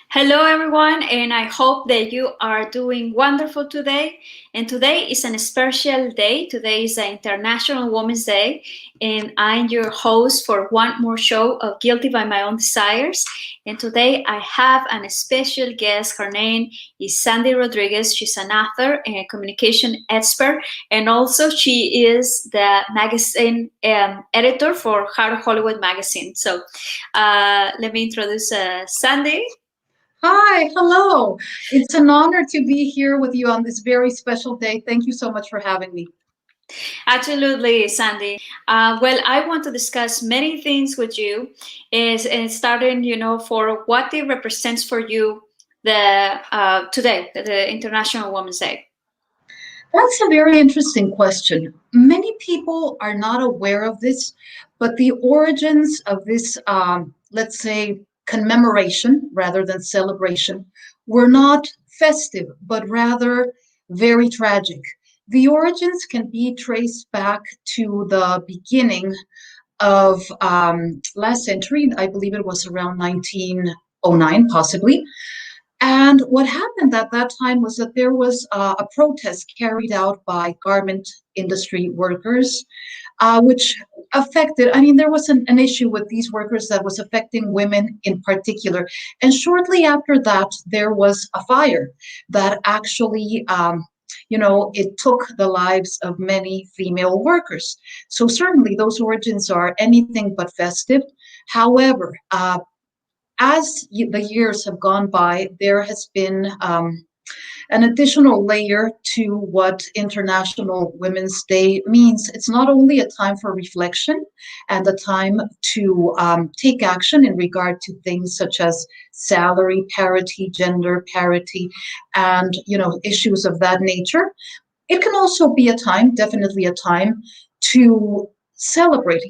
Hello, everyone, and I hope that you are doing wonderful today. And today is a special day. Today is an International Women's Day, and I'm your host for one more show of Guilty by My Own Desires. And today I have a special guest. Her name is Sandra Rodriguez. She's an author and a communication expert, and also she is the magazine editor for How to Hollywood magazine. So let me introduce Sandy. Hi, hello. It's an honor to be here with you on this very special day. Thank you so much for having me. Absolutely, Sandy. Well, I want to discuss many things with you, and starting, for what it represents for you today, the International Women's Day. That's a very interesting question. Many people are not aware of this, but the origins of this, let's say, commemoration rather than celebration, were not festive, but rather very tragic. The origins can be traced back to the beginning of last century. I believe it was around 1909, possibly. And what happened at that time was that there was a protest carried out by garment industry workers, which affected, there was an issue with these workers that was affecting women in particular. And shortly after that, there was a fire that actually, it took the lives of many female workers. So certainly those origins are anything but festive. However, as the years have gone by, there has been an additional layer to what International Women's Day means. It's not only a time for reflection and a time to take action in regard to things such as salary parity, gender parity, and issues of that nature. It can also be a time, definitely a time, to celebrate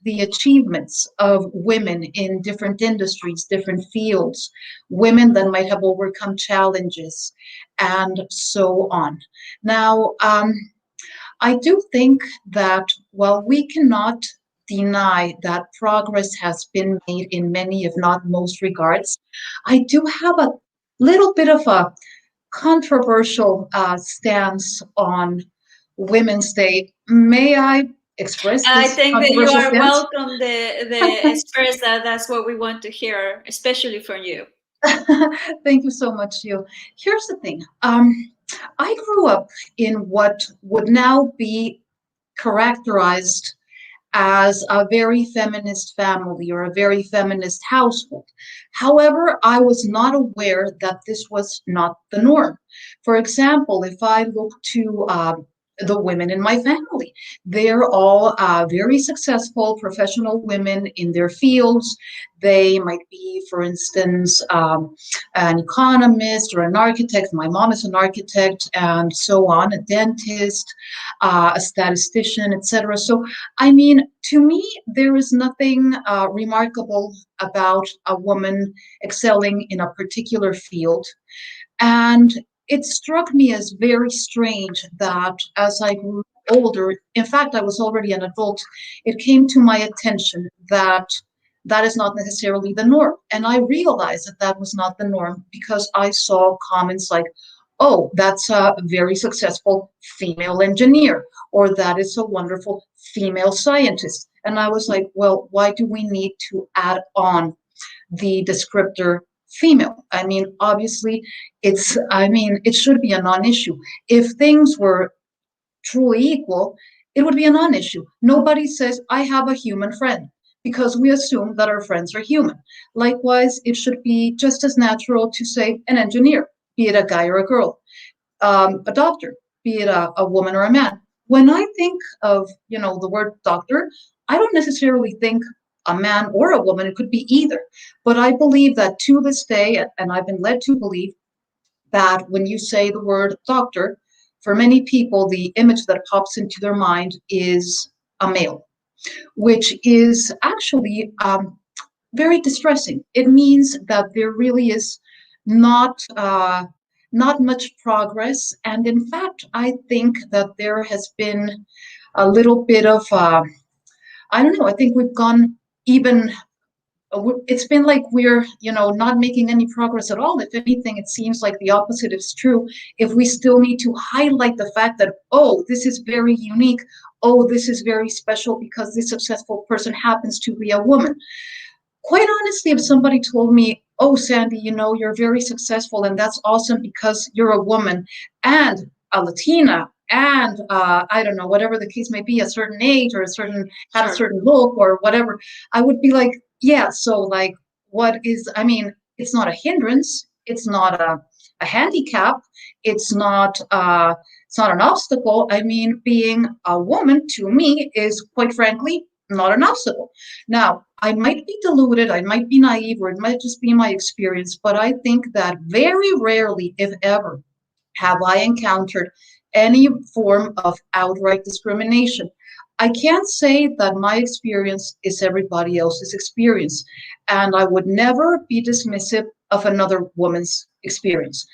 the achievements of women in different industries, different fields, women that might have overcome challenges, and so on. Now, I do think that while we cannot deny that progress has been made in many, if not most regards, I do have a little bit of a controversial stance on Women's Day. May I express this? I think that you are stance? welcome to express that. That's what we want to hear, especially from you. Thank you so much, you. Here's the thing. I grew up in what would now be characterized as a very feminist family or a very feminist household. However, I was not aware that this was not the norm. For example, if I look to the women in my family, they're all very successful professional women in their fields. They might be, for instance, an economist or an architect. My mom is an architect, and so on, a dentist, a statistician, etc. So, to me, there is nothing remarkable about a woman excelling in a particular field. And it struck me as very strange that as I grew older, in fact, I was already an adult, it came to my attention that that is not necessarily the norm. And I realized that that was not the norm because I saw comments like, oh, that's a very successful female engineer, or that is a wonderful female scientist. And I was like, well, why do we need to add on the descriptor female? Obviously, it should be a non-issue. If things were truly equal, it would be a non-issue. Nobody says, I have a human friend, because we assume that our friends are human. Likewise, it should be just as natural to say an engineer, be it a guy or a girl, a doctor, be it a woman or a man. When I think of, the word doctor, I don't necessarily think a man or a woman. It could be either. But I believe that to this day, and I've been led to believe that when you say the word doctor, for many people, the image that pops into their mind is a male, which is actually very distressing. It means that there really is not not much progress, and in fact, I think that there has been a little bit of I don't know. I think we've gone even. It's been like we're, not making any progress at all. If anything, it seems like the opposite is true. If we still need to highlight the fact that, oh, this is very unique. Oh, this is very special because this successful person happens to be a woman. Quite honestly, if somebody told me, oh, Sandy, you're very successful and that's awesome because you're a woman and a Latina and I don't know, whatever the case may be, a certain age or had a Sure. certain look or whatever, I would be like, yeah, so like, I mean, it's not a hindrance. It's not a handicap. It's not an obstacle. I mean, being a woman to me is quite frankly not an obstacle. Now, I might be deluded, I might be naive, or it might just be my experience, but I think that very rarely, if ever, have I encountered any form of outright discrimination. I can't say that my experience is everybody else's experience, and I would never be dismissive of another woman's experience.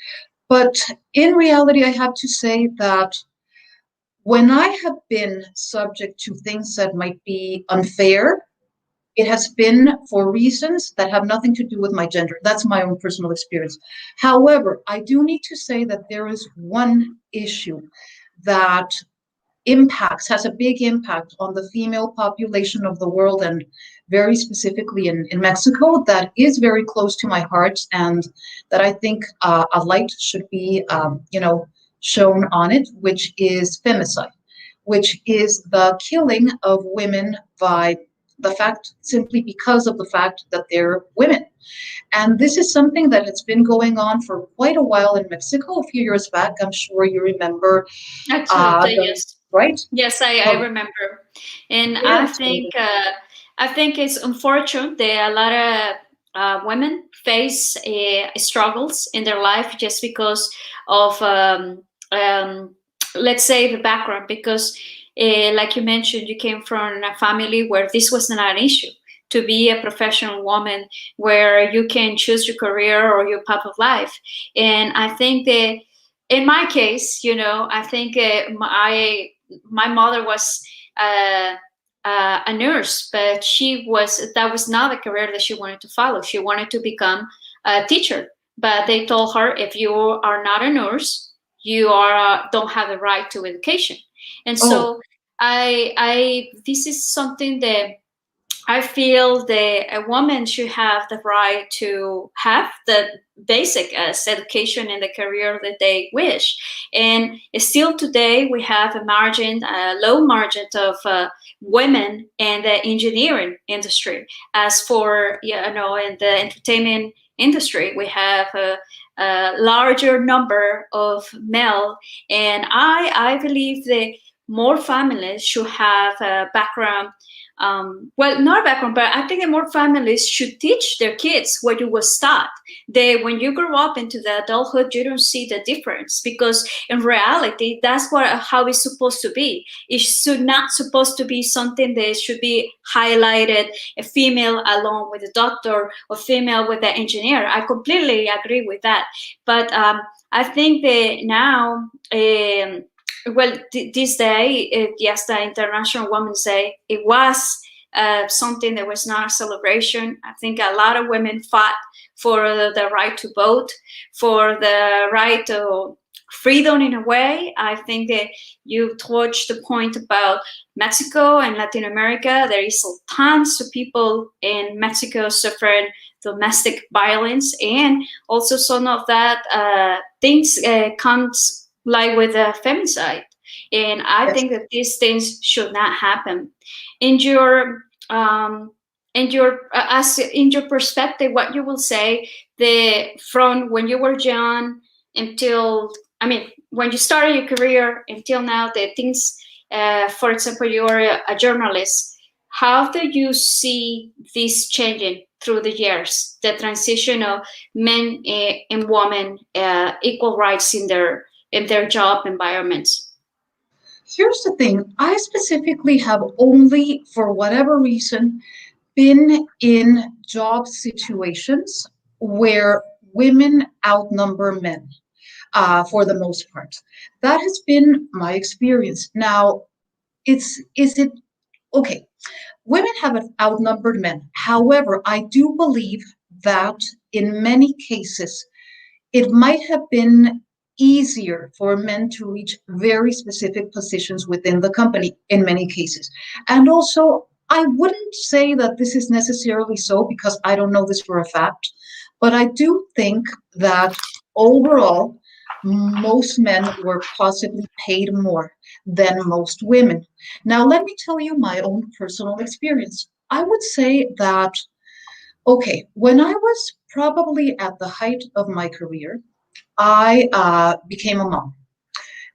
But in reality, I have to say that when I have been subject to things that might be unfair, it has been for reasons that have nothing to do with my gender. That's my own personal experience. However, I do need to say that there is one issue that has a big impact on the female population of the world, and very specifically in Mexico, that is very close to my heart, and that I think a light should be, shown on it, which is femicide, which is the killing of women by simply because of the fact that they're women. And this is something that has been going on for quite a while in Mexico. A few years back, I'm sure you remember, Absolutely, yes. right? Yes, I Oh, remember, and yeah. I think it's unfortunate that a lot of women face struggles in their life just because of um, let's say the background. Because, like you mentioned, you came from a family where this was not an issue. To be a professional woman, where you can choose your career or your path of life, and I think that in my case, I think my mother was uh, a nurse, but that was not a career that she wanted to follow. She wanted to become a teacher, but they told her, if you are not a nurse, you don't have the right to education. And Oh, so I this is something that I feel that a woman should have the right to have the basic education and the career that they wish. And still today, we have a low margin of women in the engineering industry. As for, in the entertainment industry, we have a larger number of male. And I believe that more families should have a background, well, not background, but I think that more families should teach their kids what you was taught. They, when you grow up into the adulthood, you don't see the difference, because in reality, that's how it's supposed to be. It's not supposed to be something that should be highlighted, a female along with a doctor or female with an engineer. I completely agree with that. But I think that now, well, this day, yes, the International Women's Day, it was something that was not a celebration. I think a lot of women fought for the right to vote, for the right to freedom in a way. I think that you touched the point about Mexico and Latin America. There is tons of people in Mexico suffering domestic violence, and also some of that things comes like with the femicide. And I yes. think that these things should not happen. In your as in your perspective, what you will say, the from when you were young until, I mean, when you started your career until now, the things For example, you're a journalist. How do you see this changing through the years, the transition of men and women equal rights in their job environments? Here's the thing. I specifically have only, for whatever reason, been in job situations where women outnumber men, for the most part. That has been my experience. Now, is it okay? Women have outnumbered men. However, I do believe that in many cases, it might have been easier for men to reach very specific positions within the company in many cases. And also, I wouldn't say that this is necessarily so because I don't know this for a fact, but I do think that overall, most men were possibly paid more than most women. Now, let me tell you my own personal experience. I would say that, okay, when I was probably at the height of my career, I became a mom.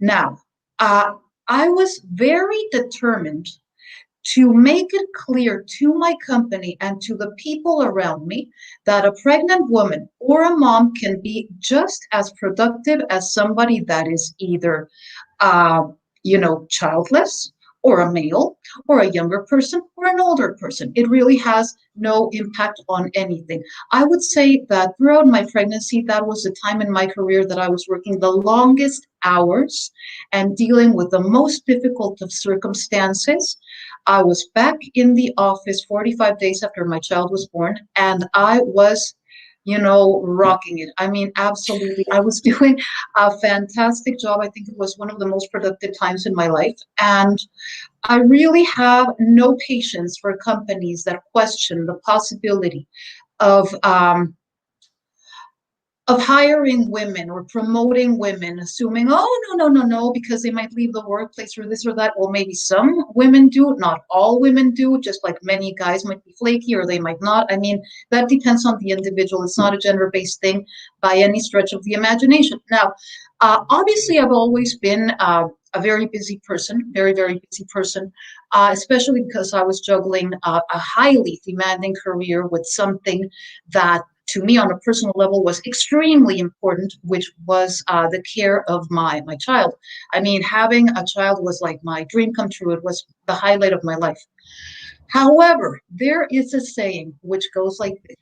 Now, uh, I was very determined to make it clear to my company and to the people around me that a pregnant woman or a mom can be just as productive as somebody that is either uh, childless, or a male, or a younger person, or an older person. It really has no impact on anything. I would say that throughout my pregnancy, that was the time in my career that I was working the longest hours and dealing with the most difficult of circumstances. I was back in the office 45 days after my child was born, and I was rocking it. I mean, absolutely. I was doing a fantastic job. I think it was one of the most productive times in my life. And I really have no patience for companies that question the possibility of hiring women or promoting women, assuming, oh, no, because they might leave the workplace or this or that. Well, maybe some women do, not all women do, just like many guys might be flaky or they might not. I mean, that depends on the individual. It's not a gender-based thing by any stretch of the imagination. Now, obviously, I've always been a very busy person, very, very busy person, especially because I was juggling a highly demanding career with something that to me on a personal level was extremely important, which was the care of my child. I mean, having a child was like my dream come true. It was the highlight of my life. However, there is a saying which goes like this.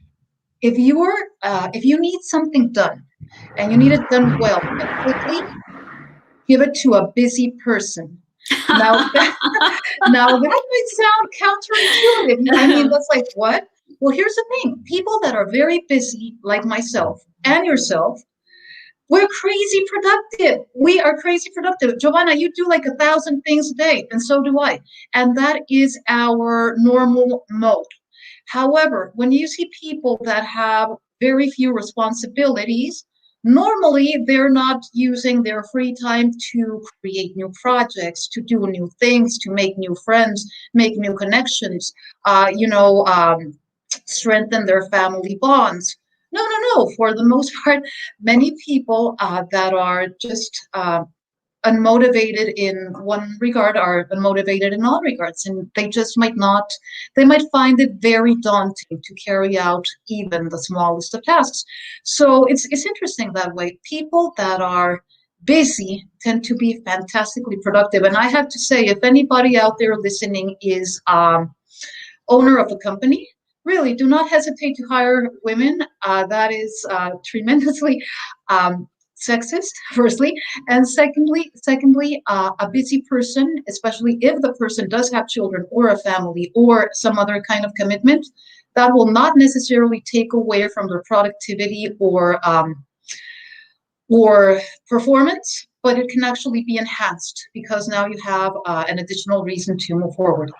If you need something done and you need it done well and quickly, give it to a busy person. Now, now that might sound counterintuitive. I mean, that's like, what? Well, here's the thing. People that are very busy, like myself and yourself, we're crazy productive. We are crazy productive. Giovanna, you do like 1,000 things a day, and so do I. And that is our normal mode. However, when you see people that have very few responsibilities, normally they're not using their free time to create new projects, to do new things, to make new friends, make new connections, strengthen their family bonds. No. For the most part, many people that are just unmotivated in one regard are unmotivated in all regards, and they might find it very daunting to carry out even the smallest of tasks. So it's interesting that way. People that are busy tend to be fantastically productive. And I have to say, if anybody out there listening is owner of a company, really do not hesitate to hire women. That is tremendously sexist, firstly, and secondly, a busy person, especially if the person does have children or a family or some other kind of commitment, that will not necessarily take away from their productivity or performance, but it can actually be enhanced because now you have an additional reason to move forward.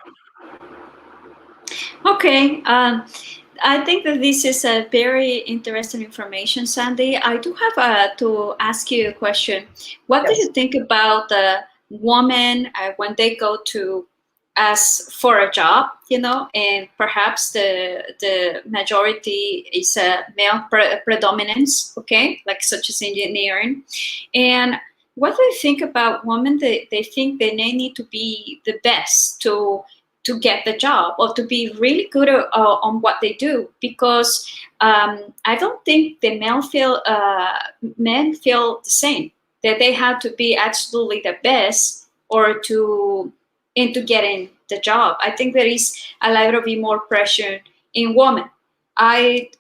Okay. I think that this is a very interesting information, Sandy. I do have to ask you a question. What Yes. do you think about the women when they go to ask for a job, and perhaps the majority is a male predominance, okay, like such as engineering. And what do you think about women that they think that they need to be the best to get the job or to be really good on what they do? Because I don't think the men feel the same, that they have to be absolutely the best or to into getting the job. I think there is a little bit more pressure in women. I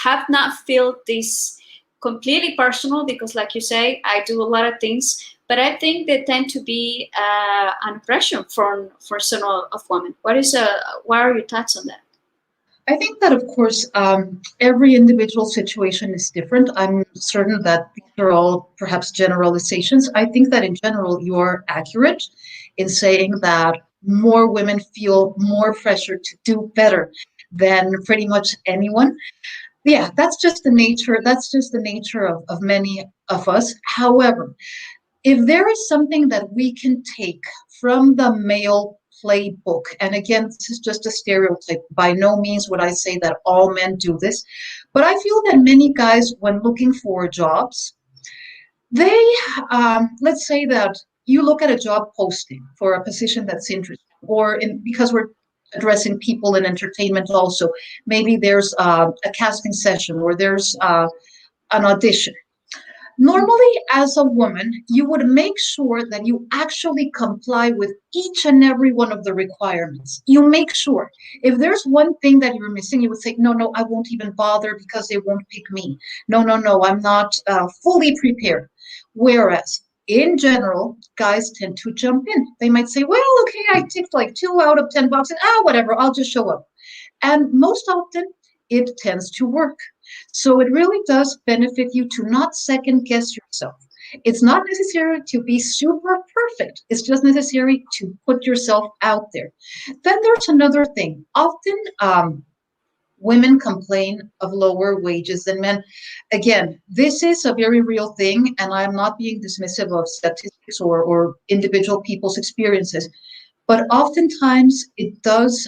have not felt this completely personal because, like you say, I do a lot of things, but I think they tend to be an pressure for some of women. What are your thoughts on that? I think that, of course, every individual situation is different. I'm certain that these are all perhaps generalizations. I think that in general, you are accurate in saying that more women feel more pressure to do better than pretty much anyone. Yeah, that's just the nature. That's just the nature of many of us. However, if there is something that we can take from the male playbook, and again, this is just a stereotype. By no means would I say that all men do this, but I feel that many guys, when looking for jobs, they, let's say that you look at a job posting for a position that's interesting, because we're addressing people in entertainment also, maybe there's a casting session or there's an audition. Normally, as a woman, you would make sure that you actually comply with each and every one of the requirements. You make sure. If there's one thing that you're missing, you would say, no, no, I won't even bother because they won't pick me. No, no, no, I'm not fully prepared. Whereas in general, guys tend to jump in. They might say, well, okay, I ticked like 2 out of 10 boxes. Whatever, I'll just show up. And most often, it tends to work. So it really does benefit you to not second guess yourself. It's not necessary to be super perfect. It's just necessary to put yourself out there. Then there's another thing. Often women complain of lower wages than men. Again, this is a very real thing, and I'm not being dismissive of statistics or individual people's experiences. But oftentimes it does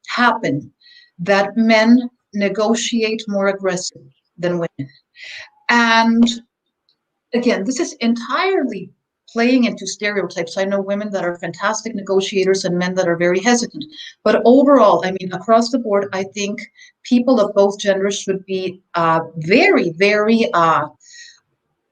happen that men negotiate more aggressively than women. And again, this is entirely playing into stereotypes. I know women that are fantastic negotiators and men that are very hesitant. But overall, I mean, across the board, I think people of both genders should be very, very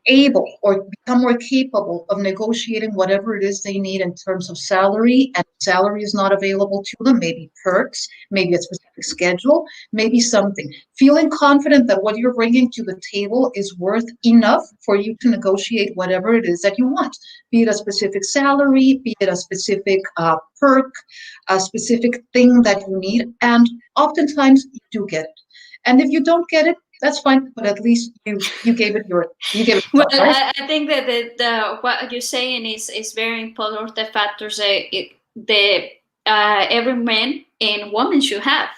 able or become more capable of negotiating whatever it is they need in terms of salary, and salary is not available to them, maybe perks, maybe a specific schedule, maybe something. Feeling confident that what you're bringing to the table is worth enough for you to negotiate whatever it is that you want, be it a specific salary, be it a specific perk, a specific thing that you need, and oftentimes you do get it. And if you don't get it, that's fine, but at least you gave it Well, right? I think that the what you're saying is very important. The factors the every man and woman should have.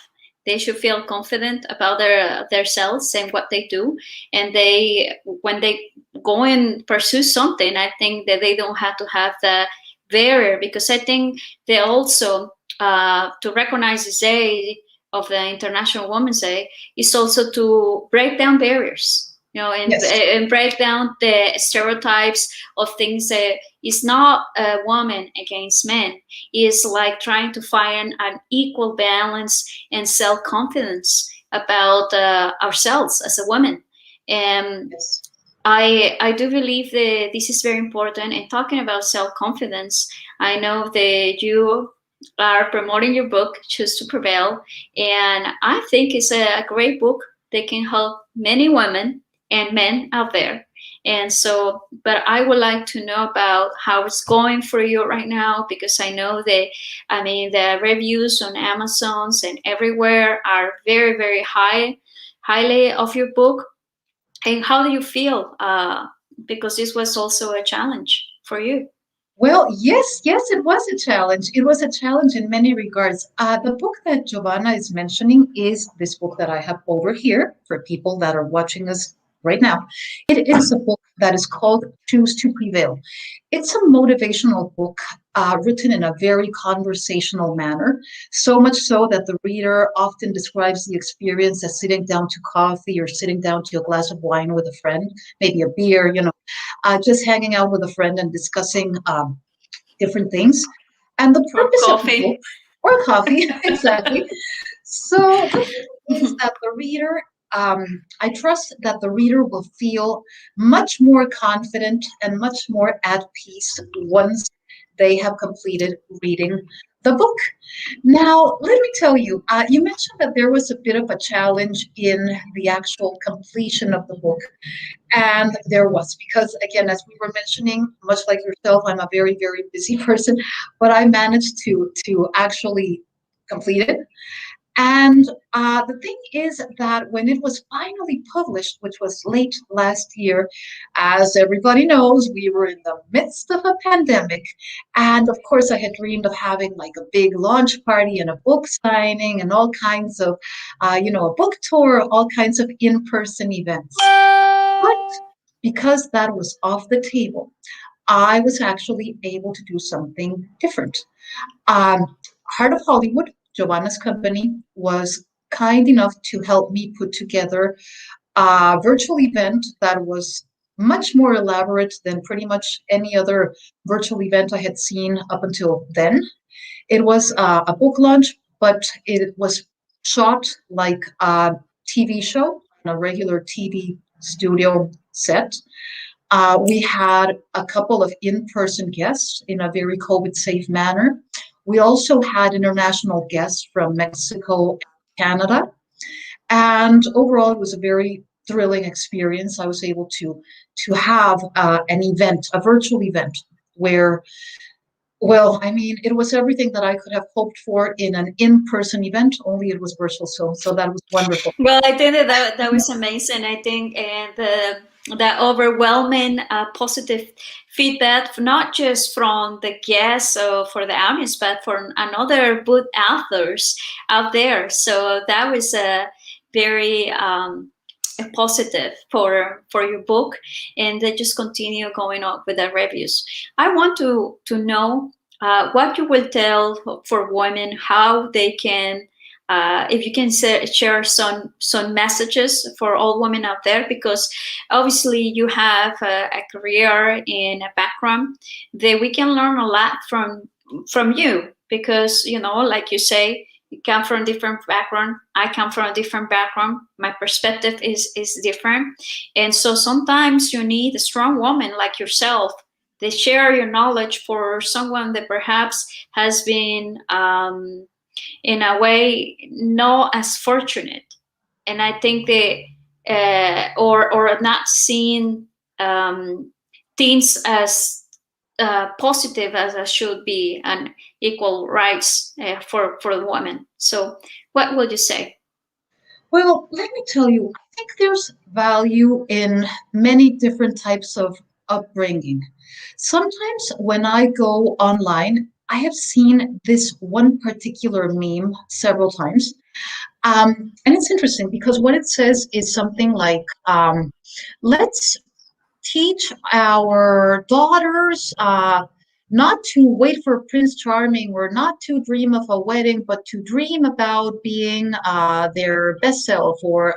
They should feel confident about their selves and what they do, and they when they go and pursue something, I think that they don't have to have the barrier, because I think they also to recognize this day of the International Women's Day is also to break down barriers, Yes. and break down the stereotypes of things that is not a woman against men. It's like trying to find an equal balance and self-confidence about ourselves as a woman. And Yes. I do believe that this is very important. And talking about self-confidence, I know that you are promoting your book, Choose to Prevail. And I think it's a great book that can help many women and men out there. And so, but I would like to know about how it's going for you right now, because I know that, I mean, the reviews on Amazon's and everywhere are very, very highly of your book. And how do you feel? Because this was also a challenge for you. Well, yes, yes, it was a challenge. It was a challenge in many regards. The book that Giovanna is mentioning is this book that I have over here for people that are watching us right now. It is a book that is called Choose to Prevail. It's a motivational book written in a very conversational manner, so much so that the reader often describes the experience as sitting down to coffee or sitting down to a glass of wine with a friend, maybe a beer, just hanging out with a friend and discussing different things. And the Or purpose of the book, coffee. or coffee, exactly. So the thing is that the reader, I trust that the reader will feel much more confident and much more at peace once they have completed reading the book. Now, let me tell you, you mentioned that there was a bit of a challenge in the actual completion of the book. And there was, because again, as we were mentioning, much like yourself, I'm a very, very busy person, but I managed to actually complete it. And the thing is that when it was finally published, which was late last year, as everybody knows, we were in the midst of a pandemic. And of course, I had dreamed of having like a big launch party and a book signing and all kinds of, a book tour, all kinds of in-person events. But because that was off the table, I was actually able to do something different. Heart of Hollywood, Giovanna's company, was kind enough to help me put together a virtual event that was much more elaborate than pretty much any other virtual event I had seen up until then. It was a book launch, but it was shot like a TV show, a regular TV studio set. We had a couple of in-person guests in a very COVID-safe manner. We also had international guests from Mexico and Canada. And overall, it was a very thrilling experience. I was able to have an event, a virtual event, where, well, I mean, it was everything that I could have hoped for in an in-person event, only it was virtual. So that was wonderful. Well, I think that was amazing. I think the overwhelming positive feedback, not just from the guests or for the audience, but from another book authors out there. So that was a very positive for your book, and they just continue going on with the reviews. I want to know what you will tell for women, how they can, if you can share some messages for all women out there, because obviously you have a career and a background that we can learn a lot from you, because like you say, you come from a different background, I come from a different background, my perspective is different, and so sometimes you need a strong woman like yourself. They share your knowledge for someone that perhaps has been in a way not as fortunate, and I think they or not seeing things as positive as it should be, and equal rights for the women. So what would you say? Well, let me tell you, I think there's value in many different types of upbringing. Sometimes when I go online, I have seen this one particular meme several times. And it's interesting because what it says is something like, let's teach our daughters not to wait for Prince Charming or not to dream of a wedding, but to dream about being their best self or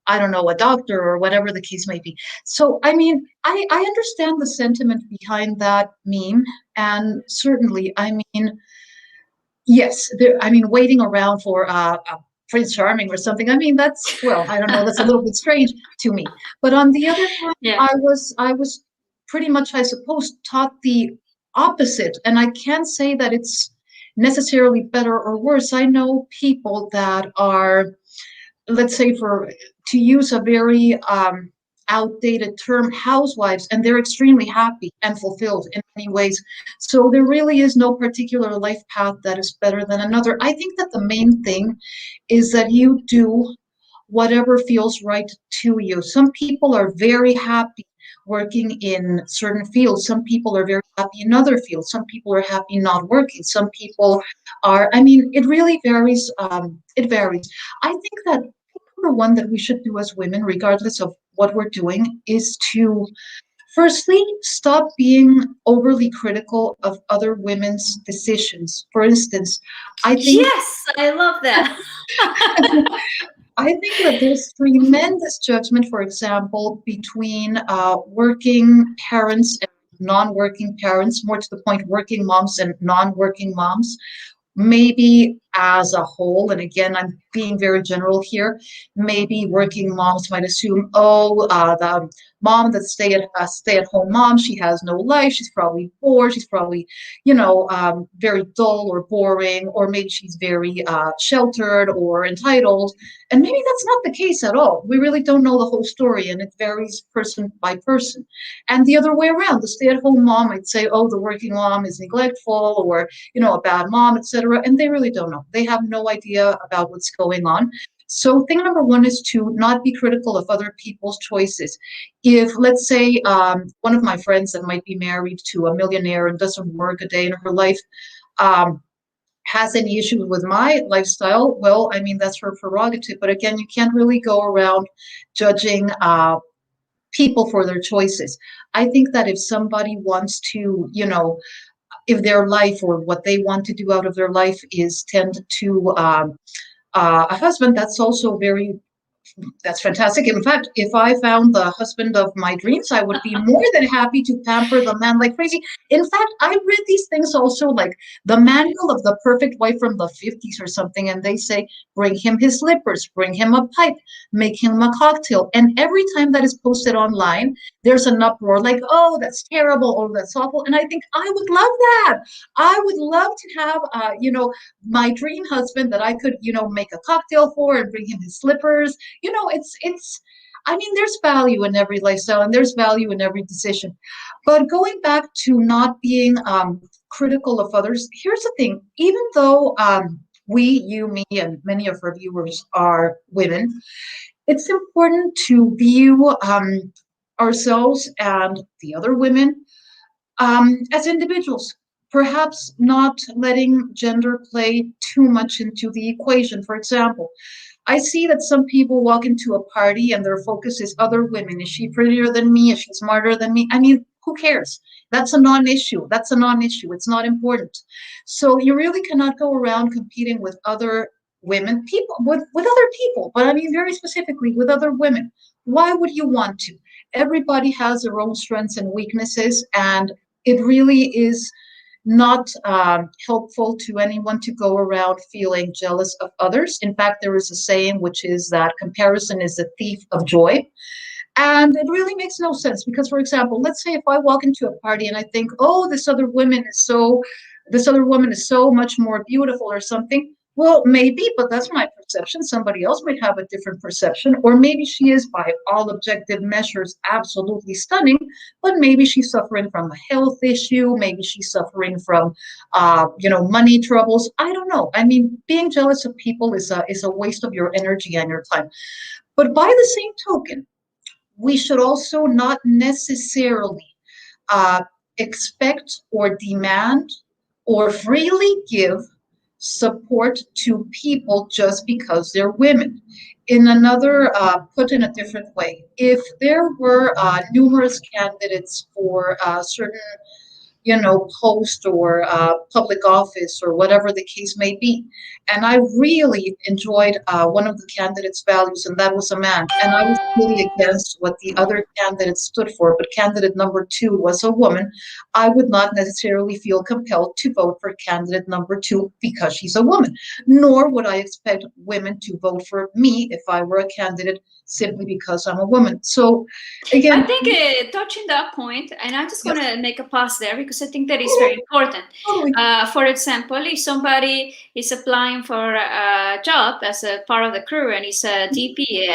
I don't know, a doctor or whatever the case may be. So, I mean, I understand the sentiment behind that meme. And certainly, I mean, yes, I mean, waiting around for Prince Charming or something. I mean, that's, well, I don't know, that's a little bit strange to me. But on the other hand, Yeah. I was pretty much, I suppose, taught the opposite, and I can't say that it's necessarily better or worse. I know people that are, let's say, for to use a very outdated term, housewives, and they're extremely happy and fulfilled in many ways. So there really is no particular life path that is better than another. I think that the main thing is that you do whatever feels right to you. Some people are very happy working in certain fields. Some people are very happy in other fields. Some people are happy not working. Some people are, I mean, it really varies. It varies. I think that number one that we should do as women, regardless of what we're doing, is to Firstly, stop being overly critical of other women's decisions. For instance, I think Yes, I love that. I think that there's tremendous judgment, for example, between working parents and non-working parents, more to the point, working moms and non-working moms. Maybe as a whole, and again, I'm being very general here, maybe working moms might assume, oh, the mom that stay at home mom, she has no life, she's probably bored, she's probably, very dull or boring, or maybe she's very sheltered or entitled. And maybe that's not the case at all. We really don't know the whole story, and it varies person by person. And the other way around, the stay-at-home mom might say, oh, the working mom is neglectful, or a bad mom, etc. And they really don't know. They have no idea about what's going on. So thing number one is to not be critical of other people's choices. If, let's say, one of my friends that might be married to a millionaire and doesn't work a day in her life, um, has any issues with my lifestyle, well, I mean, that's her prerogative. But again, you can't really go around judging people for their choices. I think that if somebody wants to, if their life or what they want to do out of their life is tend to a husband, that's fantastic. In fact, if I found the husband of my dreams, I would be more than happy to pamper the man like crazy. In fact, I read these things also, like the manual of the perfect wife from the 50s or something, and they say, bring him his slippers, bring him a pipe, make him a cocktail. And every time that is posted online, there's an uproar like, oh, that's terrible, oh, that's awful. And I think I would love that. I would love to have, my dream husband that I could, make a cocktail for and bring him his slippers. It's I mean, there's value in every lifestyle and there's value in every decision. But going back to not being critical of others, here's the thing. Even though you, me, and many of our viewers are women, it's important to view ourselves and the other women as individuals. Perhaps not letting gender play too much into the equation. For example, I see that some people walk into a party and their focus is other women. Is she prettier than me? Is she smarter than me? I mean, who cares? That's a non-issue. That's a non-issue. It's not important. So you really cannot go around competing with other women, people with other people, but I mean very specifically with other women. Why would you want to? Everybody has their own strengths and weaknesses, and it really is not helpful to anyone to go around feeling jealous of others. In fact, there is a saying which is that comparison is the thief of joy. And it really makes no sense because, for example, let's say if I walk into a party and I think, oh, this other woman is so much more beautiful or something. Well, maybe, but that's my perception. Somebody else might have a different perception, or maybe she is, by all objective measures, absolutely stunning, but maybe she's suffering from a health issue. Maybe she's suffering from, money troubles. I don't know. I mean, being jealous of people is a waste of your energy and your time. But by the same token, we should also not necessarily uh, expect or demand or freely give support to people just because they're women. Put in a different way, if there were numerous candidates for certain post or public office or whatever the case may be. And I really enjoyed one of the candidates' values, and that was a man. And I was really against what the other candidate stood for, but candidate number two was a woman. I would not necessarily feel compelled to vote for candidate number two because she's a woman, nor would I expect women to vote for me if I were a candidate simply because I'm a woman. So again, I think touching that point, and I just want to make a pause there because I think that is oh, very important. totally. For example, if somebody is applying for a job as a part of the crew and is a DP,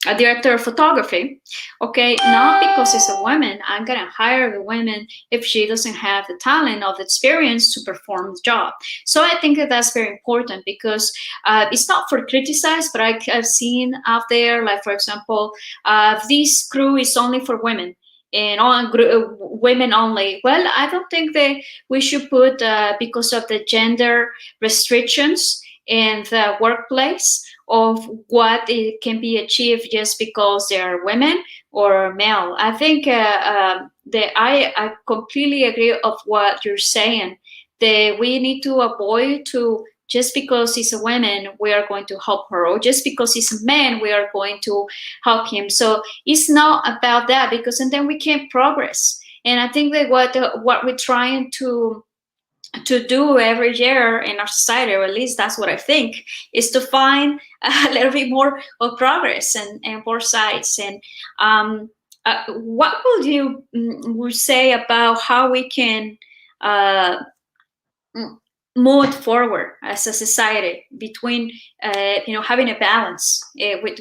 a director of photography, okay, not because it's a woman, I'm gonna hire the woman if she doesn't have the talent or the experience to perform the job. So I think that that's very important because it's not for criticize, but I've seen out there, like for example, this crew is only for women and women only. Well, I don't think that we should put because of the gender restrictions in the workplace of what it can be achieved just because they're women or male. I think that I completely agree of what you're saying, that we need to avoid to just because he's a woman, we are going to help her, or just because he's a man, we are going to help him. So it's not about that, because and then we can't progress. And I think that what we're trying to do every year in our society, or at least that's what I think, is to find a little bit more of progress and both sides. And what would you would say about how we can uh, move forward as a society between having a balance with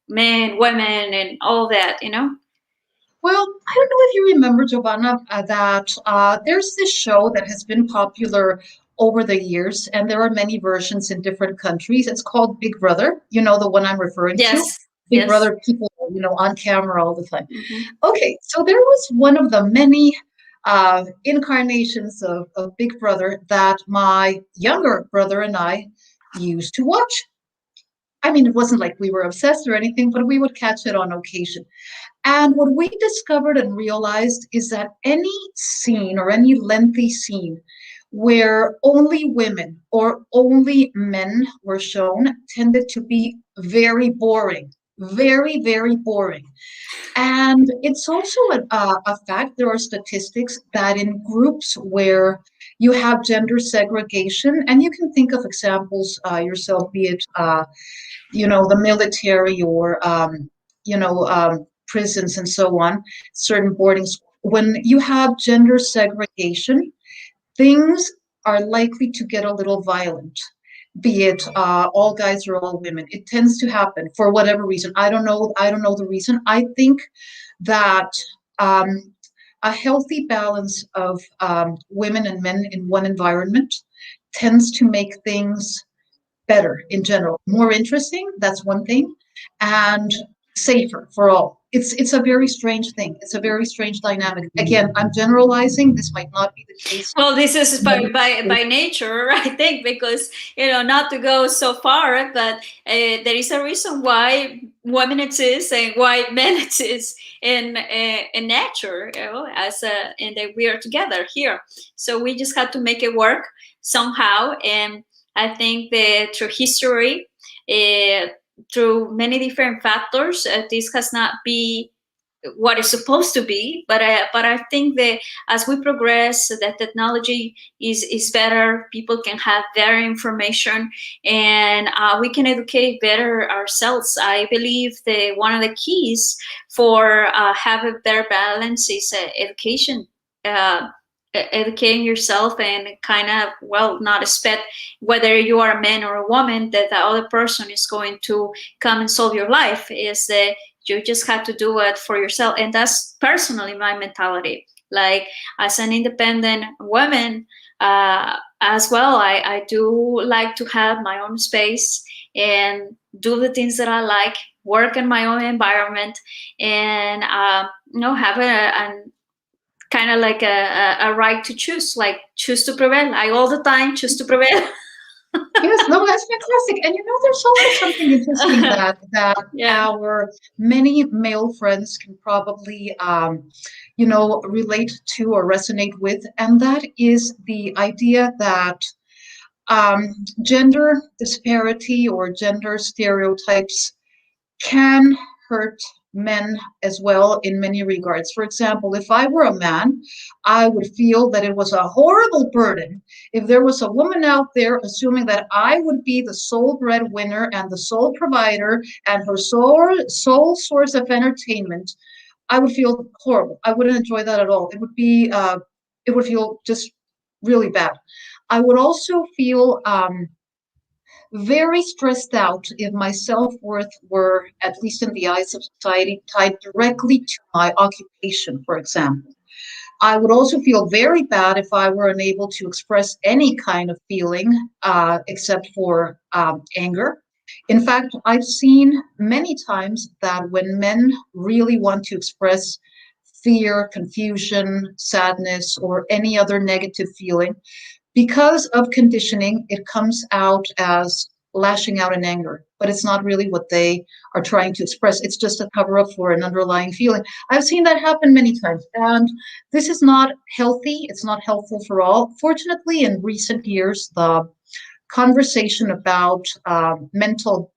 men, women, and all that, Well, I don't know if you remember, Giovanna, that there's this show that has been popular over the years, and there are many versions in different countries. It's called Big Brother. You know the one I'm referring to? Yes, Big yes. Brother, people, on camera all the time. Hmm. Okay, so there was one of the many incarnations of Big Brother that my younger brother and I used to watch. I mean, it wasn't like we were obsessed or anything, but we would catch it on occasion. And what we discovered and realized is that any scene or any lengthy scene where only women or only men were shown tended to be very boring, very, very boring. And it's also a fact, there are statistics that in groups where you have gender segregation, and you can think of examples yourself, be it the military or prisons and so on, certain boarding schools. When you have gender segregation, things are likely to get a little violent. Be it all guys or all women, it tends to happen for whatever reason. I don't know. I don't know the reason. I think that um, a healthy balance of women and men in one environment tends to make things better in general, more interesting. That's one thing, and safer for all. It's a very strange thing. It's a very strange dynamic. Again, I'm generalizing. This might not be the case. Well, this is by nature, I think, because not to go so far, but there is a reason why women exist and why men exist in nature, and that we are together here. So we just have to make it work somehow. And I think that through history, uh, through many different factors, this has not been what it's supposed to be. But I think that as we progress, that technology is better. People can have better information, and we can educate better ourselves. I believe that one of the keys for have a better balance is education. Uh, Educating yourself and kind of, well, not expect whether you are a man or a woman that the other person is going to come and solve your life. Is that you just have to do it for yourself. And that's personally my mentality. Like, as an independent woman, as well, I do like to have my own space and do the things that I like, work in my own environment, and have a kind of like a right to choose, like choose to prevail. I all the time choose to prevail. Yes, no, that's fantastic. And there's also something interesting that Yeah. our many male friends can probably relate to or resonate with, and that is the idea that gender disparity or gender stereotypes can hurt men as well in many regards. For example, if I were a man, I would feel that it was a horrible burden if there was a woman out there assuming that I would be the sole breadwinner and the sole provider and her sole source of entertainment. I would feel horrible. I wouldn't enjoy that at all. It would feel just really bad. I would also feel very stressed out if my self-worth were, at least in the eyes of society, tied directly to my occupation, for example. I would also feel very bad if I were unable to express any kind of feeling except for anger. In fact, I've seen many times that when men really want to express fear, confusion, sadness, or any other negative feeling, because of conditioning, it comes out as lashing out in anger, but it's not really what they are trying to express. It's just a cover up for an underlying feeling. I've seen that happen many times, and this is not healthy. It's not helpful for all. Fortunately, in recent years, the conversation about mental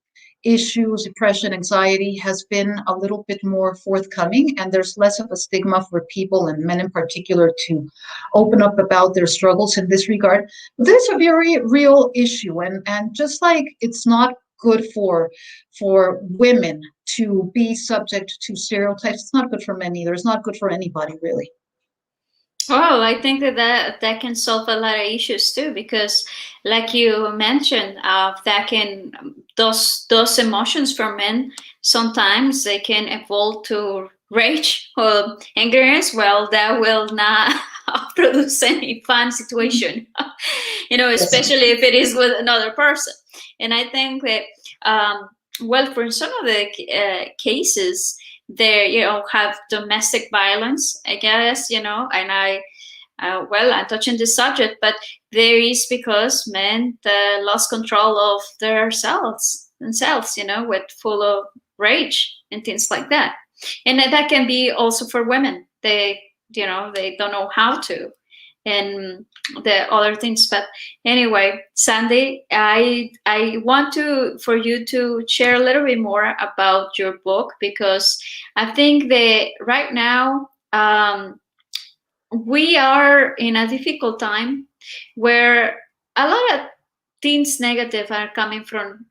issues, depression, anxiety has been a little bit more forthcoming, and there's less of a stigma for people, and men in particular, to open up about their struggles in this regard. But this is a very real issue, and just like it's not good for women to be subject to stereotypes, it's not good for men either. It's not good for anybody, really. Well, I think that can solve a lot of issues too, because, like you mentioned, that can those emotions for men sometimes they can evolve to rage or angeriness. Well, that will not produce any fun situation, Yes. especially if it is with another person. And I think that, well, for some of the cases there have domestic violence, I guess, and I well, I'm touching this subject, but there is because men lost control of themselves, with full of rage and things like that. And that can be also for women. They don't know how to, and the other things. But anyway, Sandy, I want for you to share a little bit more about your book, because I think that right now we are in a difficult time where a lot of things negative are coming from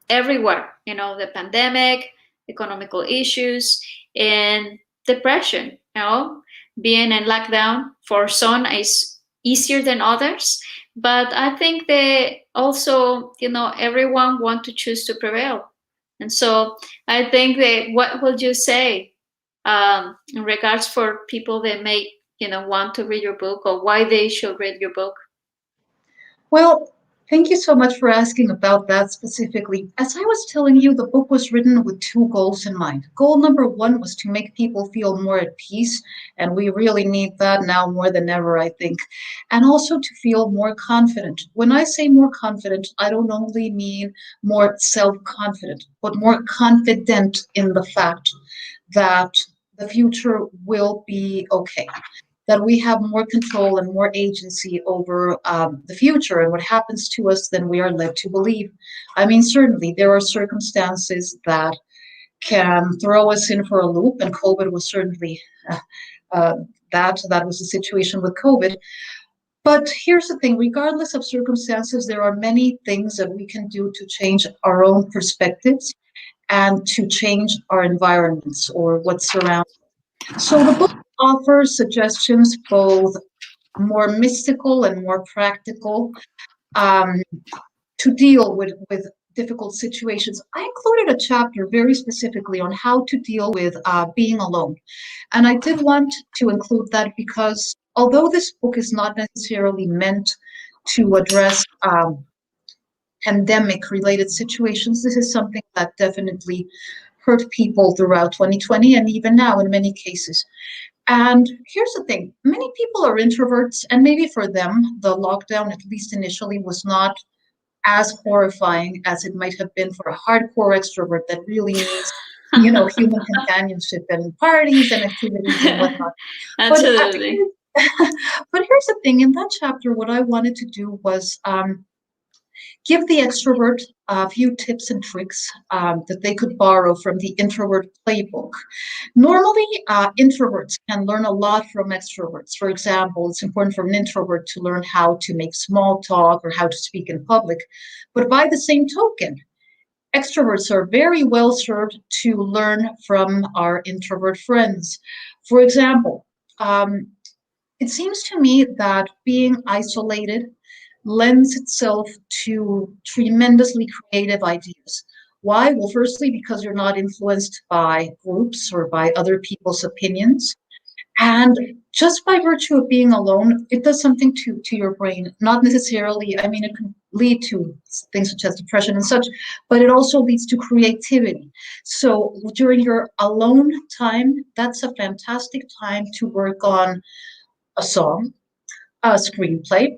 everywhere. The pandemic, economical issues, and depression. Being in lockdown for some is easier than others, but I think that also, everyone want to choose to prevail. And so I think that, what would you say in regards for people that may want to read your book, or why they should read your book? Well, thank you so much for asking about that specifically. As I was telling you, the book was written with two goals in mind. Goal number one was to make people feel more at peace, and we really need that now more than ever, I think. And also to feel more confident. When I say more confident, I don't only mean more self-confident, but more confident in the fact that the future will be okay, that we have more control and more agency over the future and what happens to us than we are led to believe. I mean, certainly there are circumstances that can throw us in for a loop, and COVID was certainly uh, that was the situation with COVID. But here's the thing, regardless of circumstances, there are many things that we can do to change our own perspectives and to change our environments or what's surrounding. So the book offers suggestions, both more mystical and more practical, um, to deal with difficult situations. I included a chapter very specifically on how to deal with being alone. And I did want to include that because although this book is not necessarily meant to address pandemic related situations, this is something that definitely hurt people throughout 2020 and even now in many cases. And here's the thing, many people are introverts, and maybe for them, the lockdown, at least initially, was not as horrifying as it might have been for a hardcore extrovert that really needs, human companionship and parties and activities and whatnot. But, Absolutely. but here's the thing, in that chapter, what I wanted to do was give the extrovert a few tips and tricks that they could borrow from the introvert playbook. Normally, introverts can learn a lot from extroverts. For example, it's important for an introvert to learn how to make small talk or how to speak in public. But by the same token, extroverts are very well served to learn from our introvert friends. For example, it seems to me that being isolated lends itself to tremendously creative ideas. Why? Well, firstly, because you're not influenced by groups or by other people's opinions. And just by virtue of being alone, it does something to your brain. Not necessarily, I mean, it can lead to things such as depression and such, but it also leads to creativity. So during your alone time, that's a fantastic time to work on a song, a screenplay,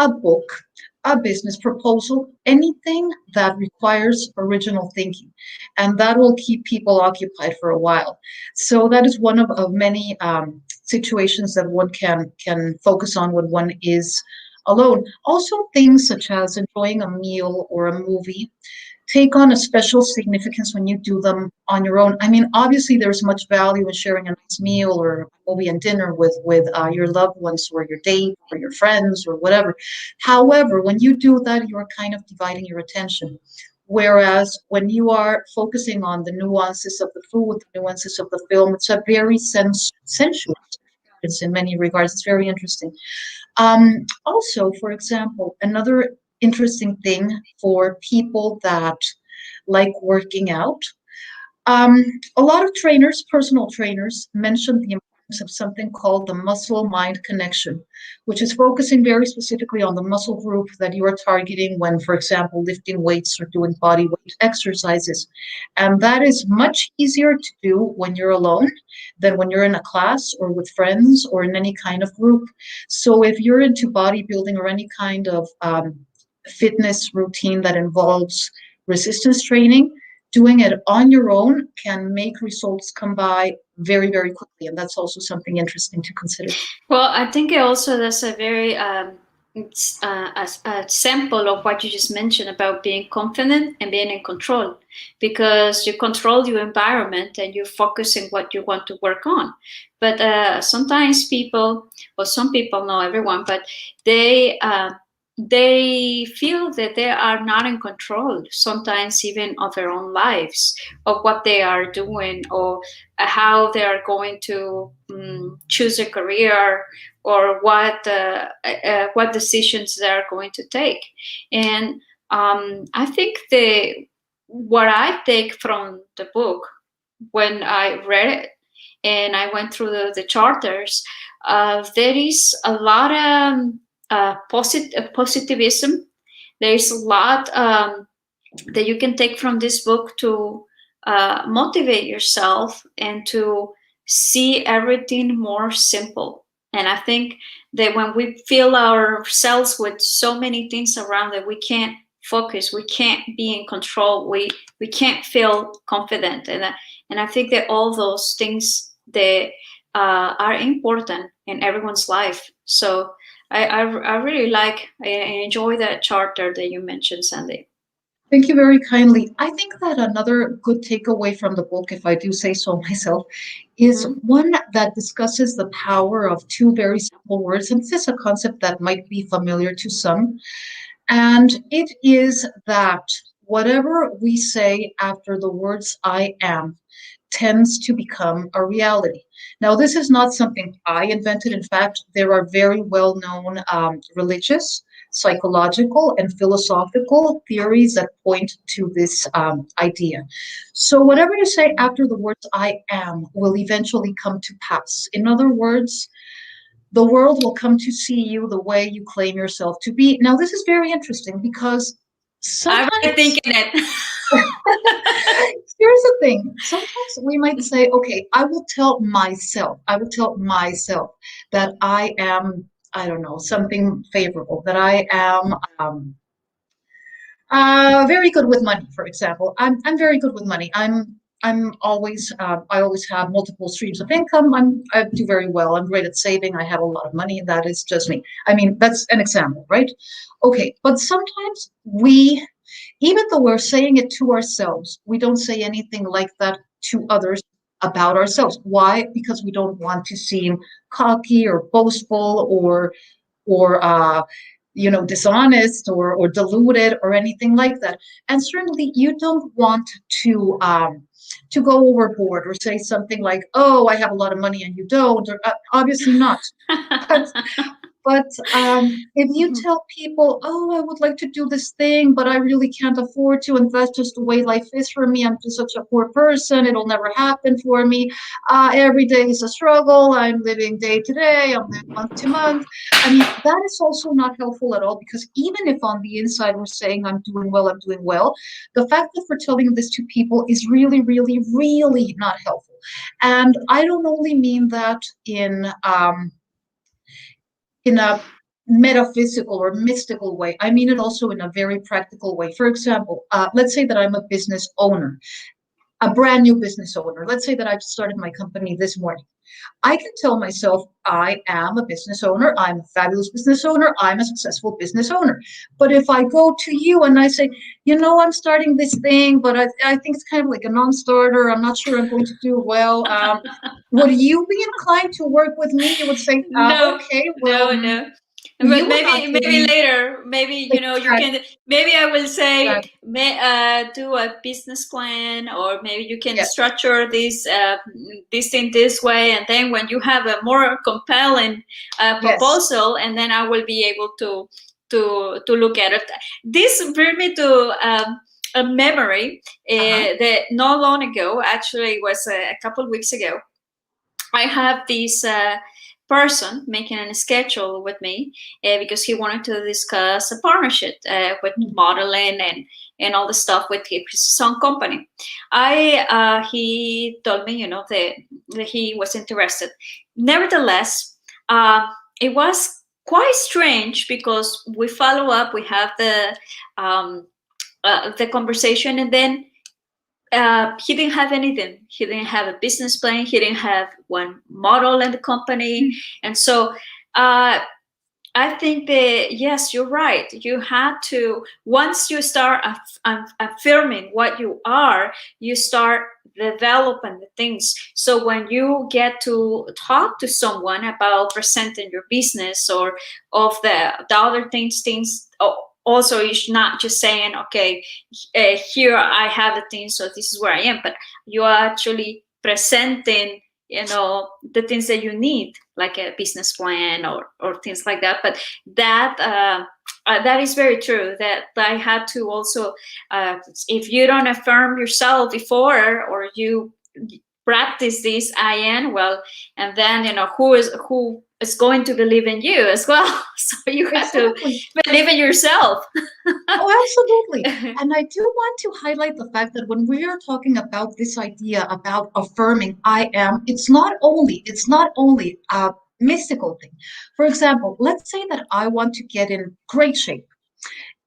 a book, a business proposal, anything that requires original thinking. And that will keep people occupied for a while. So that is one of many situations that one can focus on when one is alone. Also, things such as enjoying a meal or a movie take on a special significance when you do them on your own. I mean, obviously, there's much value in sharing a nice meal or a movie and dinner with your loved ones or your date or your friends or whatever. However, when you do that, you're kind of dividing your attention. Whereas when you are focusing on the nuances of the food, the nuances of the film, it's a very sensual experience in many regards. It's very interesting. Also, for example, another interesting thing for people that like working out, a lot of trainers, personal trainers, mention the importance of something called the muscle-mind connection, which is focusing very specifically on the muscle group that you are targeting when, for example, lifting weights or doing body weight exercises. And that is much easier to do when you're alone than when you're in a class or with friends or in any kind of group. So if you're into bodybuilding or any kind of fitness routine that involves resistance training, doing it on your own can make results come by very, very quickly. And that's also something interesting to consider. Well, I think it also that's a very a sample of what you just mentioned about being confident and being in control, because you control your environment and you focus on what you want to work on. But sometimes people, or some people, not everyone, but they feel that they are not in control sometimes even of their own lives, of what they are doing, or how they are going to choose a career, or what decisions they are going to take. And I think what I take from the book when I read it and I went through the charters, there is a lot of positivism. There is a lot that you can take from this book to motivate yourself and to see everything more simple. And I think that when we fill ourselves with so many things around that we can't focus, we can't be in control, we can't feel confident. And I think that all those things that are important in everyone's life. So I really I enjoy that charter that you mentioned, Sandy. Thank you very kindly. I think that another good takeaway from the book, if I do say so myself, is one that discusses the power of two very simple words. And this is a concept that might be familiar to some. And it is that whatever we say after the words I am tends to become a reality. Now, this is not something I invented. In fact, there are very well-known religious, psychological, and philosophical theories that point to this idea. So whatever you say after the words I am will eventually come to pass. In other words, the world will come to see you the way you claim yourself to be. Now, this is very interesting because I'm sometimes really thinking it. here's the thing. Sometimes we might say, okay, I will tell myself that I am, I don't know, something favorable, that I am very good with money, for example. I'm very good with money. I'm always I always have multiple streams of income. I do very well. I'm great at saving. I have a lot of money. That is just me. I mean, that's an example, right? Okay, but sometimes even though we're saying it to ourselves, we don't say anything like that to others about ourselves. Why? Because we don't want to seem cocky or boastful or dishonest or deluded or anything like that. And certainly you don't want to go overboard or say something like, oh, I have a lot of money and you don't, or obviously not. But but if you tell people, oh, I would like to do this thing, but I really can't afford to, and that's just the way life is for me. I'm just such a poor person. It'll never happen for me. Every day is a struggle. I'm living day to day. I'm living month to month. I mean, that is also not helpful at all, because even if on the inside we're saying I'm doing well, the fact that we're telling this to people is really, really, really not helpful. And I don't only mean that in a metaphysical or mystical way. I mean it also in a very practical way. For example, let's say that I'm a business owner, a brand new business owner. Let's say that I've started my company this morning. I can tell myself I am a business owner. I'm a fabulous business owner. I'm a successful business owner. But if I go to you and I say, I'm starting this thing, but I think it's kind of like a non-starter. I'm not sure I'm going to do well. Would you be inclined to work with me? You would say, No, okay, well, no, no. you But would not maybe really. later, maybe you can. Maybe I will say, do a business plan, or maybe you can Yes, structure this thing this way, and then when you have a more compelling yes. proposal, and then I will be able to look at it. This brings me to a memory Uh-huh. that not long ago, actually, it was a couple of weeks ago. I have this person making a schedule with me because he wanted to discuss a partnership with modeling and all the stuff with his own company. He told me, that he was interested. Nevertheless, it was quite strange because we follow up, we have the conversation, and then he didn't have anything. He didn't have a business plan. He didn't have one model in the company. And so I think that, yes, you're right. You had to, once you start affirming what you are, you start developing the things. So when you get to talk to someone about presenting your business or of the other things, also you're not just saying, okay, here I have the things, so this is where I am, but you are actually presenting the things that you need, like a business plan or things like that. But that is very true, that I had to also if you don't affirm yourself before, or you practice this IN well, and then who is going to believe in you as well. So you have to Exactly. believe in yourself. Oh, absolutely. And I do want to highlight the fact that when we are talking about this idea about affirming I am, it's not only a mystical thing. For example, let's say that I want to get in great shape.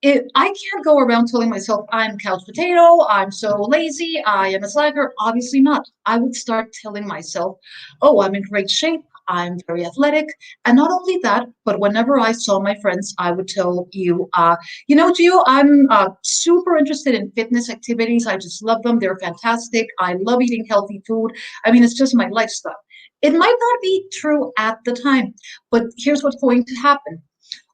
I can't go around telling myself I'm couch potato, I'm so lazy, I am a slacker. Obviously not. I would start telling myself, oh, I'm in great shape, I'm very athletic. And not only that, but whenever I saw my friends, I would tell you, Gio, I'm super interested in fitness activities. I just love them. They're fantastic. I love eating healthy food. I mean, it's just my lifestyle. It might not be true at the time, but here's what's going to happen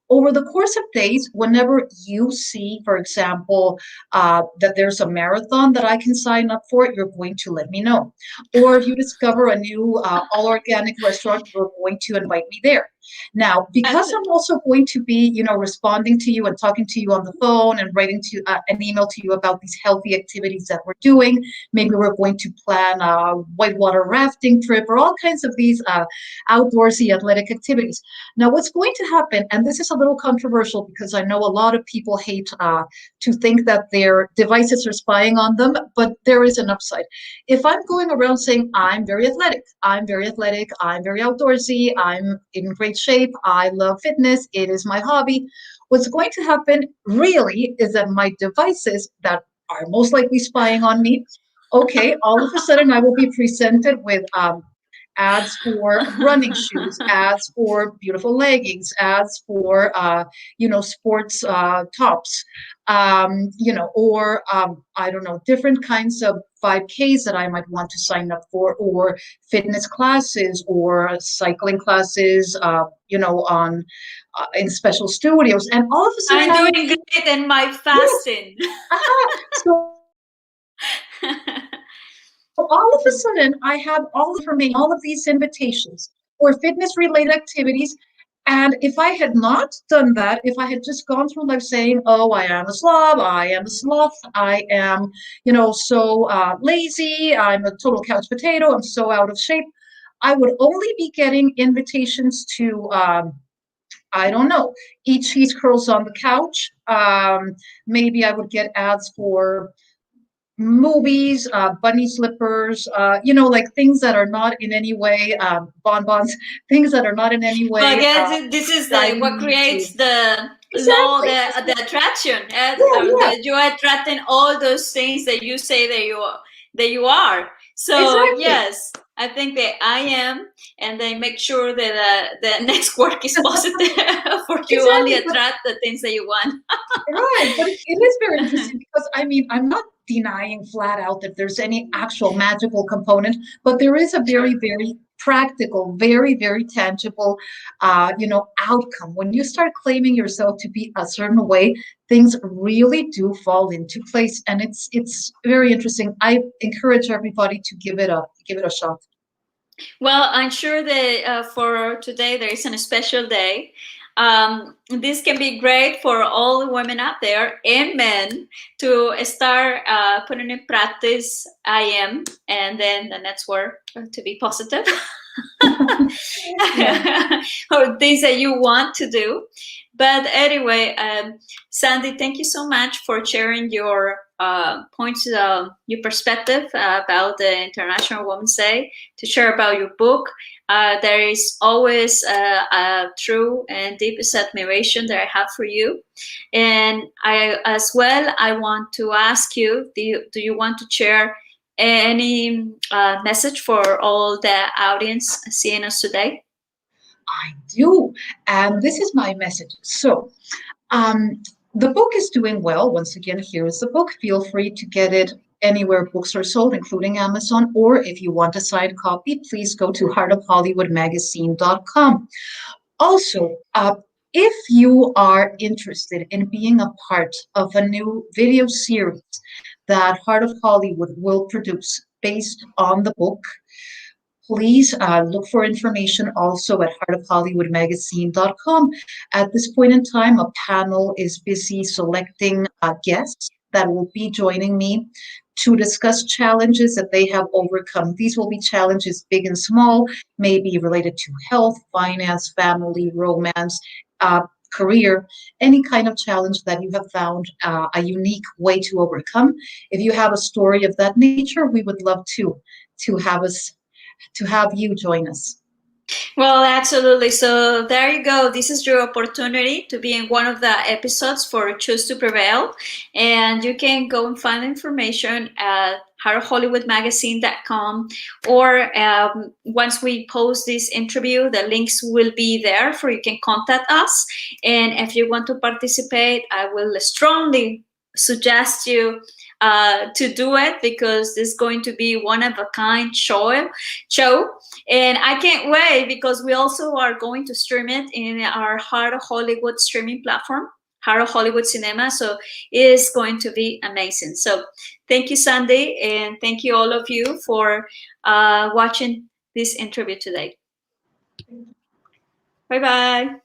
over the course of days, whenever you see, for example, that there's a marathon that I can sign up for, you're going to let me know. Or if you discover a new all organic restaurant, you're going to invite me there. Now, because I'm also going to be, responding to you and talking to you on the phone and writing to an email to you about these healthy activities that we're doing. Maybe we're going to plan a whitewater rafting trip or all kinds of these outdoorsy athletic activities. Now, what's going to happen, and this is a little controversial because I know a lot of people hate to think that their devices are spying on them, but there is an upside. If I'm going around saying, I'm very athletic, I'm very athletic, I'm very outdoorsy, I'm in great shape, I love fitness, it is my hobby, what's going to happen really is that my devices that are most likely spying on me, okay, all of a sudden I will be presented with ads for running shoes, ads for beautiful leggings, ads for sports tops, or I don't know, different kinds of 5Ks that I might want to sign up for, or fitness classes, or cycling classes, on in special studios, and all of a sudden I'm I doing will see, great in my yes, fasting. so all of a sudden, I have all information, all of these invitations for fitness related activities. And if I had not done that, if I had just gone through life saying, oh, I am a slob, I am a sloth, I am, so lazy, I'm a total couch potato, I'm so out of shape, I would only be getting invitations to, I don't know, eat cheese curls on the couch. Maybe I would get ads for movies, bunny slippers, like things that are not in any way bonbons, things that are not in any Well, I way guess this is what driving me to creates the law, exactly. the attraction. Yeah, yeah, You are attracting all those things that you say that you are. So exactly, yes, I think that I am, and then make sure that the next work is positive for you. Only exactly. But attract the things that you want. right, but it is very interesting because I mean, I'm not denying flat out that there's any actual magical component, but there is a very, Sure. very practical, very, very tangible, outcome. When you start claiming yourself to be a certain way, things really do fall into place, and it's very interesting. I encourage everybody to give it a shot. Well, I'm sure that for today there is a special day. This can be great for all the women out there and men to start putting in practice I am, and then the next word to be positive. Yeah. Or things that you want to do. But anyway, Sandy, thank you so much for sharing your points, your perspective about the International Women's Day, to share about your book. There is always a true and deepest admiration that I have for you. And I want to ask you, do you want to share any message for all the audience seeing us today? I do. And this is my message. So, the book is doing well. Once again, here is the book. Feel free to get it anywhere books are sold, including Amazon. Or if you want a signed copy, please go to heartofhollywoodmagazine.com. Also, if you are interested in being a part of a new video series that Heart of Hollywood will produce based on the book, please look for information also at heartofhollywoodmagazine.com. At this point in time, a panel is busy selecting guests that will be joining me to discuss challenges that they have overcome. These will be challenges big and small, maybe related to health, finance, family, romance, career, any kind of challenge that you have found a unique way to overcome. If you have a story of that nature, we would love to have us to have you join us. Well, absolutely. So there you go. This is your opportunity to be in one of the episodes for Choose to Prevail. And you can go and find information at heartofhollywoodmagazine.com, or once we post this interview, the links will be there for you can contact us. And if you want to participate, I will strongly suggest you to do it, because this is going to be one of a kind show. And I can't wait, because we also are going to stream it in our Heart of Hollywood streaming platform, Heart of Hollywood Cinema. So it is going to be amazing. So thank you, Sandy, and thank you all of you for watching this interview today. Bye-bye.